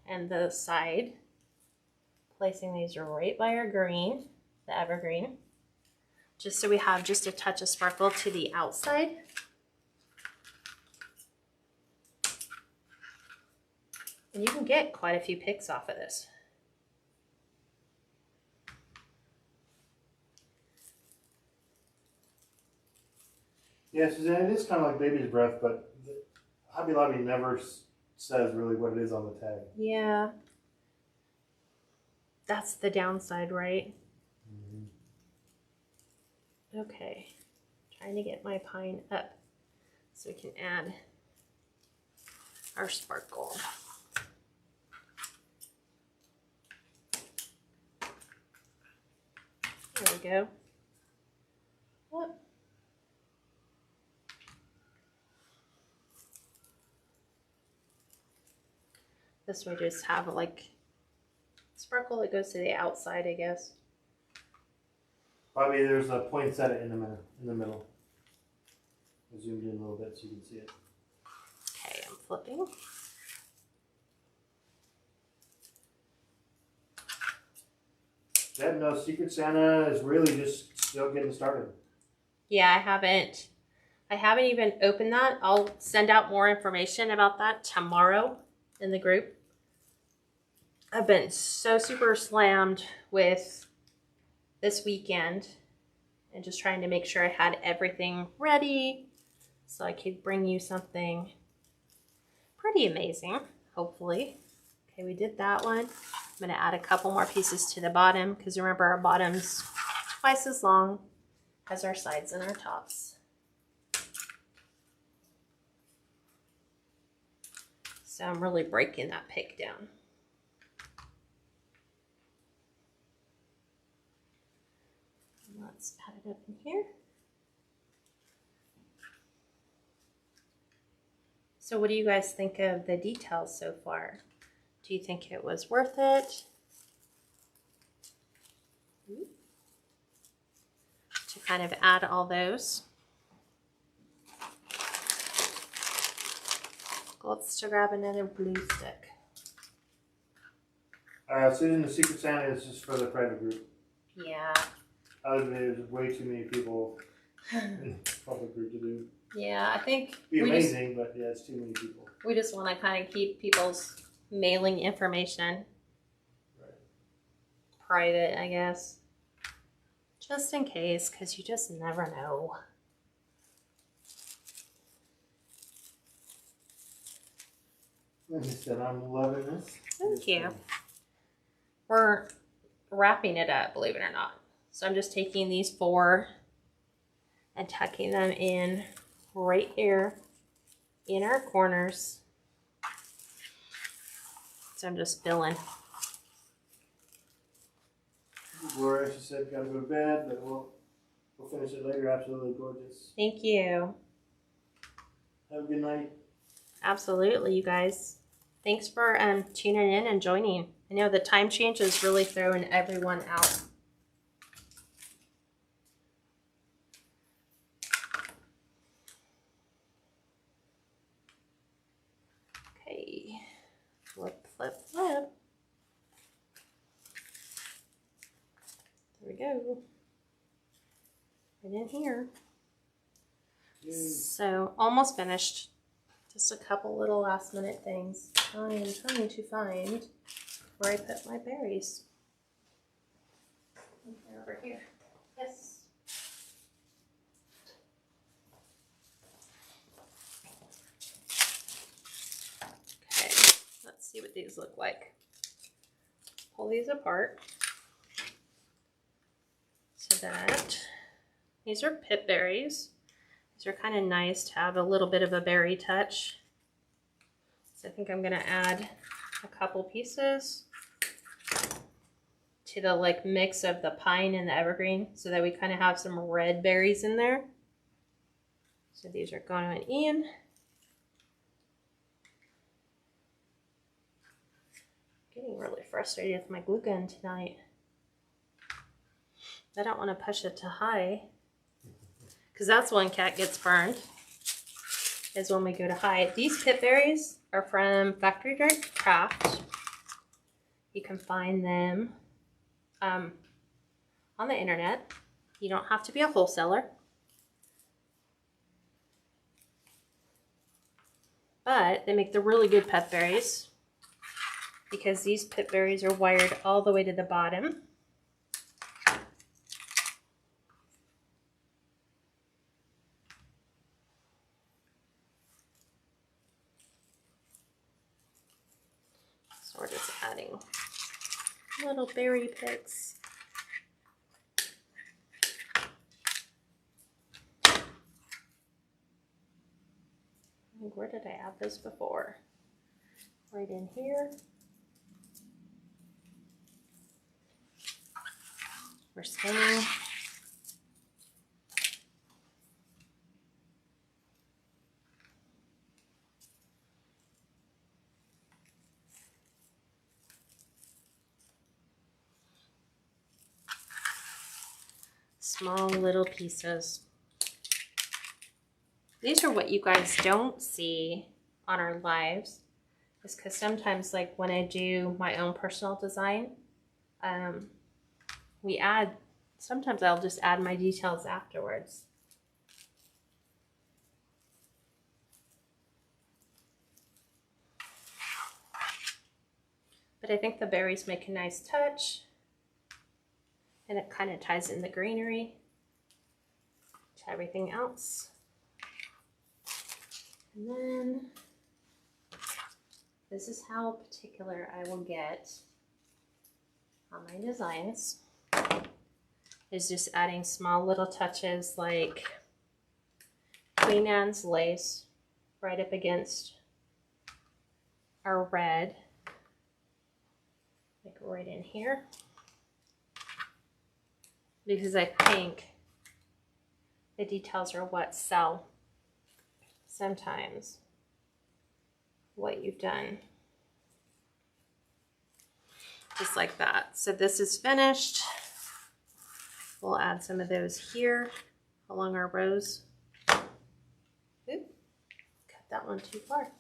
and the side. Placing these right by our green, the evergreen. Just so we have just a touch of sparkle to the outside. And you can get quite a few picks off of this. Yeah, Suzanne, it is kind of like baby's breath, but Hobby Lobby never says really what it is on the tag. Yeah. That's the downside, right? Mm-hmm. Okay. Trying to get my pine up so we can add our sparkle. There we go. Yep. This way just have like sparkle that goes to the outside, I guess. Bobby, there's a poinsettia in the middle. I zoomed in a little bit so you can see it. Okay, I'm flipping. Yeah, no, Secret Santa is really just still getting started. Yeah, I haven't even opened that. I'll send out more information about that tomorrow in the group. I've been so super slammed with this weekend and just trying to make sure I had everything ready so I could bring you something pretty amazing, hopefully. Okay, we did that one. I'm going to add a couple more pieces to the bottom because remember our bottom's twice as long as our sides and our tops. So I'm really breaking that pick down. Let's add it up in here. So what do you guys think of the details so far? Do you think it was worth it? To kind of add all those. Let's grab another blue stick. Susan, the Secret Santa is just for the private group. Yeah. There's way too many people in the public group to do. Yeah, I think It'd be amazing, but yeah, it's too many people. We just want to kind of keep people's mailing information private, I guess. Just in case, because you just never know. Like I said, I'm loving this. Thank you. We're wrapping it up, believe it or not. So I'm just taking these 4 and tucking them in right here in our corners. So I'm just filling. Gloria, she said, gotta go to bed, but we'll finish it later. Absolutely gorgeous. Thank you. Have a good night. Absolutely, you guys. Thanks for tuning in and joining. I know the time change is really throwing everyone out. Okay, flip, flip, flip. There we go. Right in here. Yay. So almost finished. Just a couple little last minute things. I am trying to find where I put my berries. They're over here. Yes. Okay, let's see what these look like. Pull these apart so that these are pip berries. These are kind of nice to have a little bit of a berry touch. So I think I'm gonna add a couple pieces to the like mix of the pine and the evergreen so that we kind of have some red berries in there. So these are going in. Getting really frustrated with my glue gun tonight. I don't want to push it to high because that's when Cat gets burned, is when we go to high. These pip berries are from Factory Drink Craft. You can find them on the internet. You don't have to be a wholesaler. But they make the really good pip berries because these pip berries are wired all the way to the bottom. So we're just adding little berry picks. Where did I add this before? Right in here. We're spinning. Small little pieces. These are what you guys don't see on our lives. Is because sometimes, like when I do my own personal design, sometimes I'll just add my details afterwards. But I think the berries make a nice touch. And it kind of ties in the greenery to everything else. And then this is how particular I will get on my designs. Is just adding small little touches like Queen Anne's lace right up against our red, like right in here. Because I think the details are what sell sometimes what you've done. Just like that. So this is finished. We'll add some of those here along our rows. Oop, cut that one too far.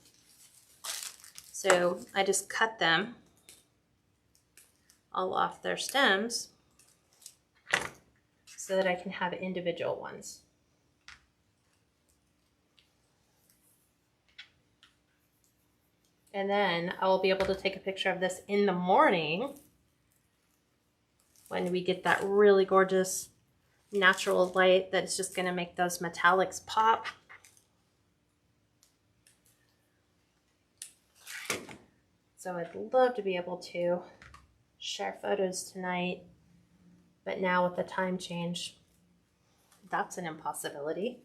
So I just cut them all off their stems so that I can have individual ones. And then I will be able to take a picture of this in the morning when we get that really gorgeous natural light that is just going to make those metallics pop. So I'd love to be able to share photos tonight, But now with the time change, that's an impossibility.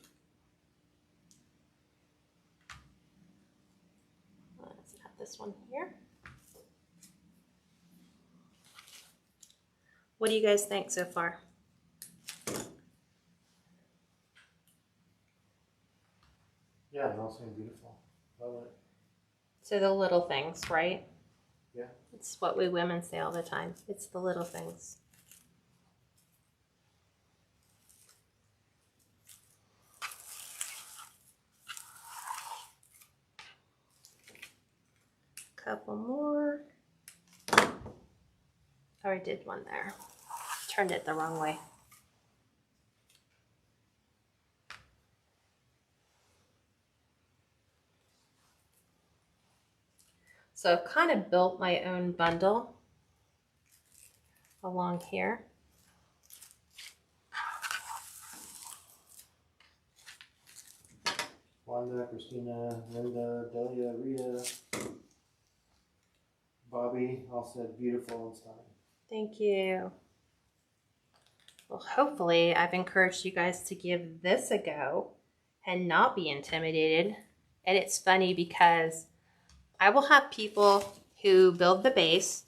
Let's have this one here. What do you guys think so far? Yeah, it all seems beautiful. Love it. So the little things, right? Yeah. It's what we women say all the time. It's the little things. Couple more. Oh, I did one there. Turned it the wrong way. So I've kind of built my own bundle along here. Wanda, Christina, Linda, Delia, Rita, Bobby all said beautiful and stunning. Thank you. Well, hopefully I've encouraged you guys to give this a go and not be intimidated. And it's funny because I will have people who build the base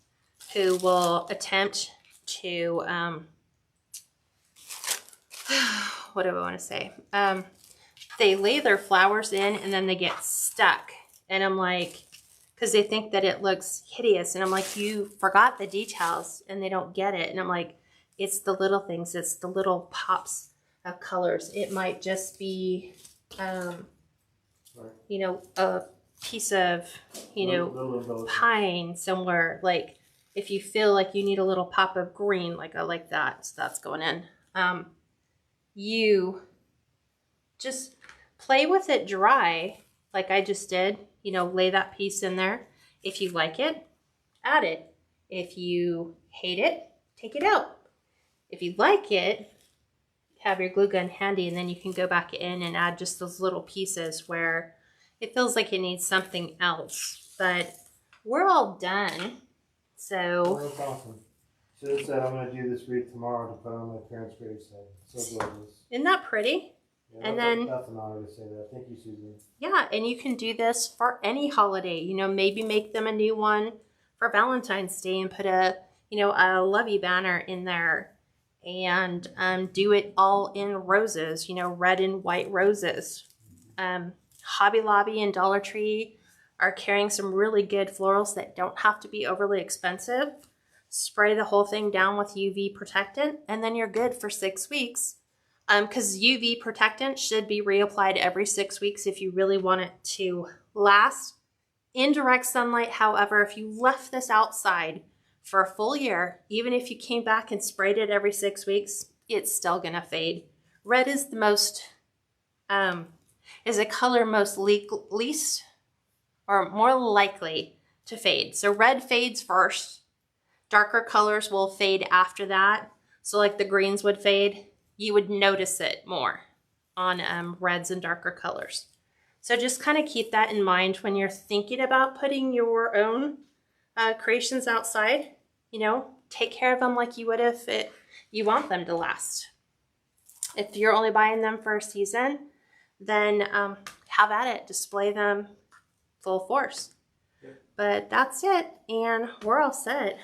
who will attempt to, what do I want to say? They lay their flowers in and then they get stuck. And I'm like, because they think that it looks hideous. And I'm like, you forgot the details and they don't get it. And I'm like, it's the little things. It's the little pops of colors. It might just be, you know, a piece of, you know, pine somewhere. Like if you feel like you need a little pop of green, like I like that, so that's going in. You just play with it dry, like I just did. You know, lay that piece in there. If you like it, add it. If you hate it, take it out. If you like it, have your glue gun handy, and then you can go back in and add just those little pieces where it feels like it needs something else. But we're all done. So Oh, that's awesome. Sid said I'm going to do this wreath tomorrow to put on my parents' graveside. So gorgeous. Isn't that pretty? Yeah, and then that's an honor to say that. Thank you, Susan. Yeah, and you can do this for any holiday. You know, maybe make them a new one for Valentine's Day and put a, you know, a lovey banner in there. And do it all in roses, you know, red and white roses. Hobby Lobby and Dollar Tree are carrying some really good florals that don't have to be overly expensive. Spray the whole thing down with UV protectant, and then you're good for 6 weeks. Because UV protectant should be reapplied every 6 weeks if you really want it to last. Indirect sunlight, however, if you left this outside for a full year, even if you came back and sprayed it every 6 weeks, it's still gonna fade. Red is the most, is a color most least or more likely to fade. So red fades first. Darker colors will fade after that. So like the greens would fade, you would notice it more on reds and darker colors. So just kind of keep that in mind when you're thinking about putting your own creations outside. You know, take care of them like you would if you want them to last. If you're only buying them for a season, then have at it. Display them full force. Yeah. But that's it, and we're all set.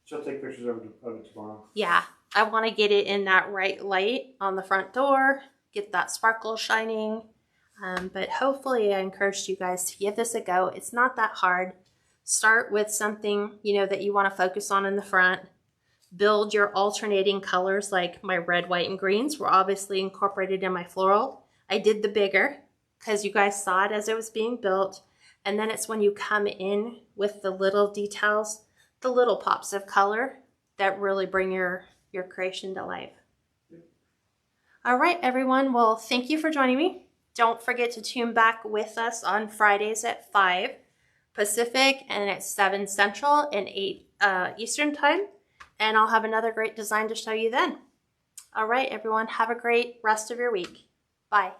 She'll take pictures of it tomorrow. Yeah, I want to get it in that right light on the front door, get that sparkle shining. But hopefully I encouraged you guys to give this a go. It's not that hard. Start with something, you know, that you want to focus on in the front. Build your alternating colors, like my red, white, and greens were obviously incorporated in my floral. I did the bigger because you guys saw it as it was being built. And then it's when you come in with the little details, the little pops of color that really bring your creation to life. All right, everyone. Well, thank you for joining me. Don't forget to tune back with us on Fridays at 5 Pacific and at 7 Central and 8 Eastern time. And I'll have another great design to show you then. All right, everyone. Have a great rest of your week. Bye.